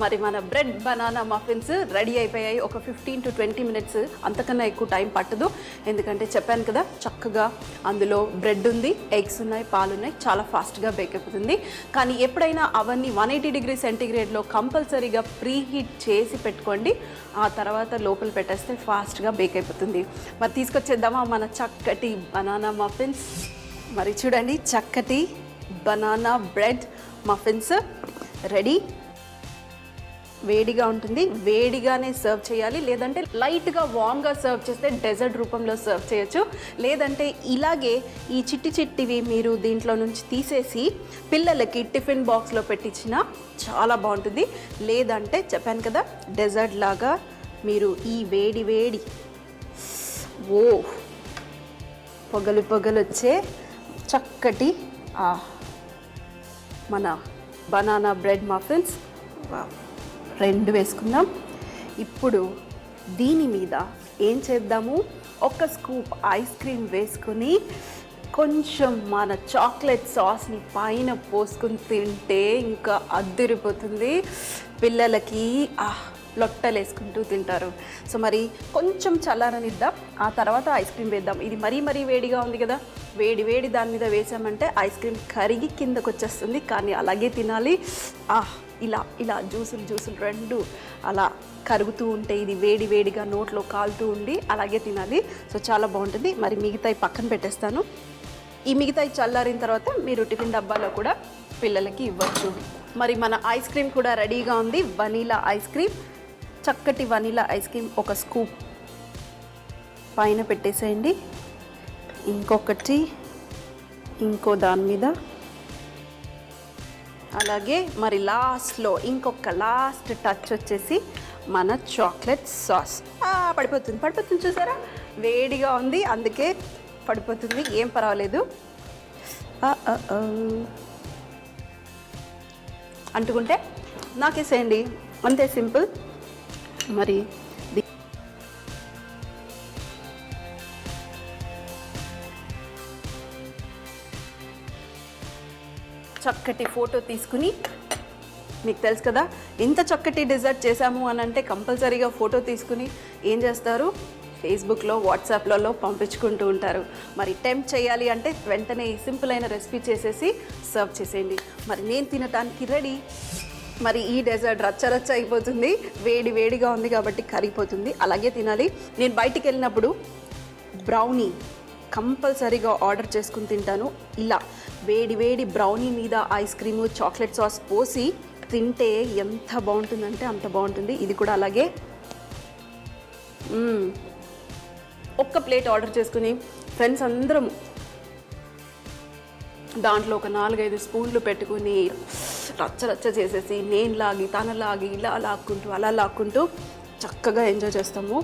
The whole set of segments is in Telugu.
మరి మన బ్రెడ్ బనానా మఫిన్స్ రెడీ అయిపోయాయి. ఒక 15 to 20 minutes, అంతకన్నా ఎక్కువ టైం పట్టదు. ఎందుకంటే చెప్పాను కదా, చక్కగా అందులో బ్రెడ్ ఉంది, ఎగ్స్ ఉన్నాయి, పాలు ఉన్నాయి, చాలా ఫాస్ట్గా బేక్ అయిపోతుంది. కానీ ఎప్పుడైనా అవన్నీ 180 degrees సెంటీగ్రేడ్లో కంపల్సరీగా ప్రీ హీట్ చేసి పెట్టుకోండి. ఆ తర్వాత లోపల పెట్టేస్తే ఫాస్ట్గా బేక్ అయిపోతుంది. మరి తీసుకొచ్చేద్దామా మన చక్కటి బనానా మఫిన్స్. మరి చూడండి, చక్కటి బనానా బ్రెడ్ మఫిన్స్ రెడీ. వేడిగా ఉంటుంది, వేడిగానే సర్వ్ చేయాలి. లేదంటే లైట్గా వామ్గా సర్వ్ చేస్తే డెజర్ట్ రూపంలో సర్వ్ చేయొచ్చు. లేదంటే ఇలాగే ఈ చిట్టివి మీరు దీంట్లో నుంచి తీసేసి పిల్లలకి టిఫిన్ బాక్స్లో పెట్టించినా చాలా బాగుంటుంది. లేదంటే చెప్పాను కదా, డెజర్ట్ లాగా మీరు ఈ వేడి ఓ పొగలు వచ్చే చక్కటి మన బనానా బ్రెడ్ మఫిన్స్ 2 వేసుకుందాం. ఇప్పుడు దీని మీద ఏం చేద్దాము, ఒక స్కూప్ ఐస్ క్రీమ్ వేసుకుని కొంచెం మన చాక్లెట్ సాస్ని పైన పోసుకుని తింటే ఇంకా అద్దిరిపోతుంది. పిల్లలకి లొట్టలు వేసుకుంటూ తింటారు. సో మరి కొంచెం చల్లారనిద్దాం, ఆ తర్వాత ఐస్ క్రీమ్ వేద్దాం. ఇది మరీ వేడిగా ఉంది కదా, వేడి దాని మీద వేసామంటే ఐస్ క్రీమ్ కరిగి కిందకు వచ్చేస్తుంది. కానీ అలాగే తినాలి. ఇలా జ్యూసులు 2 అలా కరుగుతూ ఉంటే ఇది వేడిగా నోట్లో కాలుతూ ఉండి అలాగే తినాలి. సో చాలా బాగుంటుంది. మరి మిగతాయి పక్కన పెట్టేస్తాను. ఈ మిగతాయి చల్లారిన తర్వాత మీరు టిఫిన్ డబ్బాలో కూడా పిల్లలకి ఇవ్వచ్చు. మరి మన ఐస్ క్రీమ్ కూడా రెడీగా ఉంది. వనీలా ఐస్ క్రీమ్, చక్కటి వనీలా ఐస్ క్రీమ్ ఒక స్కూప్ పైన పెట్టేసేయండి. ఇంకొకటి ఇంకో దాని మీద, అలాగే మరి లాస్ట్లో ఇంకొక లాస్ట్ టచ్ వచ్చేసి మన చాక్లెట్ సాస్. పడిపోతుంది చూసారా, వేడిగా ఉంది అందుకే పడిపోతుంది, ఏం పర్వాలేదు. అంటుకుంటే నాకేసేయండి, అంతే సింపుల్. మరి చక్కటి ఫోటో తీసుకుని, మీకు తెలుసు కదా ఇంత చక్కటి డెజర్ట్ చేశాము అని అంటే కంపల్సరీగా ఫోటో తీసుకుని ఏం చేస్తారు, ఫేస్బుక్లో వాట్సాప్లలో పంపించుకుంటూ ఉంటారు. మరి టెంప్ట్ చేయాలి అంటే వెంటనే ఈ సింపుల్ అయిన రెసిపీ చేసేసి సర్వ్ చేసేయండి. మరి నేను తినటానికి రెడీ. మరి ఈ డెజర్ట్ రచ్చ అయిపోతుంది, వేడిగా ఉంది కాబట్టి కరిగిపోతుంది, అలాగే తినాలి. నేను బయటికి వెళ్ళినప్పుడు బ్రౌనీ కంపల్సరీగా ఆర్డర్ చేసుకుని తింటాను. ఇలా వేడి బ్రౌనీ మీద ఐస్ క్రీము చాక్లెట్ సాస్ పోసి తింటే ఎంత బాగుంటుందంటే అంత బాగుంటుంది. ఇది కూడా అలాగే ఒక్క ప్లేట్ ఆర్డర్ చేసుకుని ఫ్రెండ్స్ అందరం దాంట్లో ఒక 4-5 స్పూన్లు పెట్టుకుని రచ్చ చేసేసి నేను లాగి తనలాగి ఇలా లాక్కుంటూ అలా లాక్కుంటూ చక్కగా ఎంజాయ్ చేస్తాము.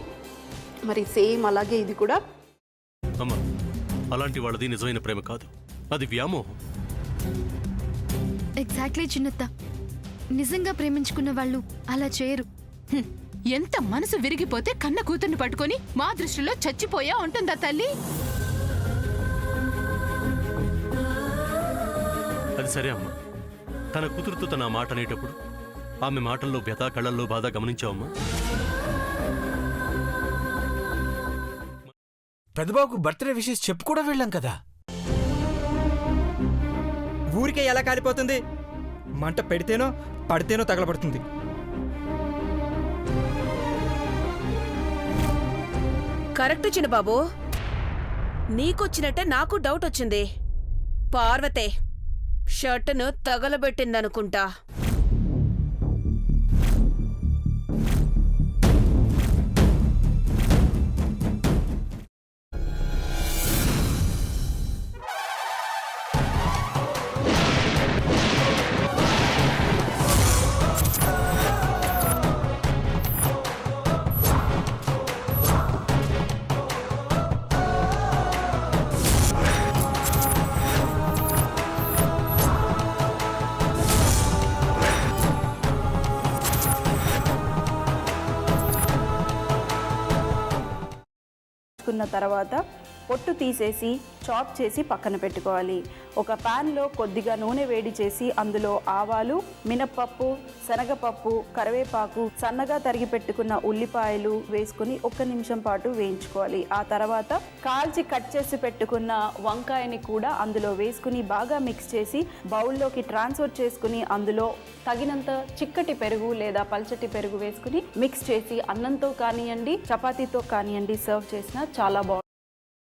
మరి సేమ్ అలాగే ఇది కూడా. అమ్మా, అలాంటి వాళ్ళది నిజమైన ప్రేమ కాదు, అది వ్యామోహం. ఎగ్జాక్ట్లీ చిన్నత్త, నిజంగా ప్రేమించుకున్న వాళ్ళు అలా చేయరు. ఎంత మనసు విరిగిపోతే కన్న కూతుర్ని పట్టుకొని మా దృష్టిలో చచ్చిపోయా ఉంటుందా తల్లి? అది సరే అమ్మా, తన కూతురుతో తన మాట అనేటప్పుడు ఆమె మాటల్లో వ్యథ, కళ్ళల్లో బాధ గమనించావమ్మా? పెద్దబాబుకు బర్త్డే విషెస్ చెప్పు కూడా వెళ్ళాం కదా. ఊరికే ఎలా కాలిపోతుంది, మంట పెడితేనో పడితేనో తగలబడుతుంది. కరెక్ట్ చిన్నబాబు, నీకొచ్చినట్టే నాకు డౌట్ వచ్చింది. పార్వతే షర్టును తగలబెట్టిందనుకుంటా. తర్వాత పొట్టు తీసేసి చాప్ చేసి పక్కన పెట్టుకోవాలి. ఒక ప్యాన్లో కొద్దిగా నూనె వేడి చేసి అందులో ఆవాలు, మినప్పప్పు, శనగపప్పు, కరివేపాకు, సన్నగా తరిగి పెట్టుకున్న ఉల్లిపాయలు వేసుకుని 1 నిమిషం పాటు వేయించుకోవాలి. ఆ తర్వాత కాల్చి కట్ చేసి పెట్టుకున్న వంకాయని కూడా అందులో వేసుకుని బాగా మిక్స్ చేసి బౌల్లోకి ట్రాన్స్ఫర్ చేసుకుని అందులో తగినంత చిక్కటి పెరుగు లేదా పల్చటి పెరుగు వేసుకుని మిక్స్ చేసి అన్నంతో కానివ్వండి, చపాతీతో కానివ్వండి సర్వ్ చేసినా చాలా బాగుంటుంది.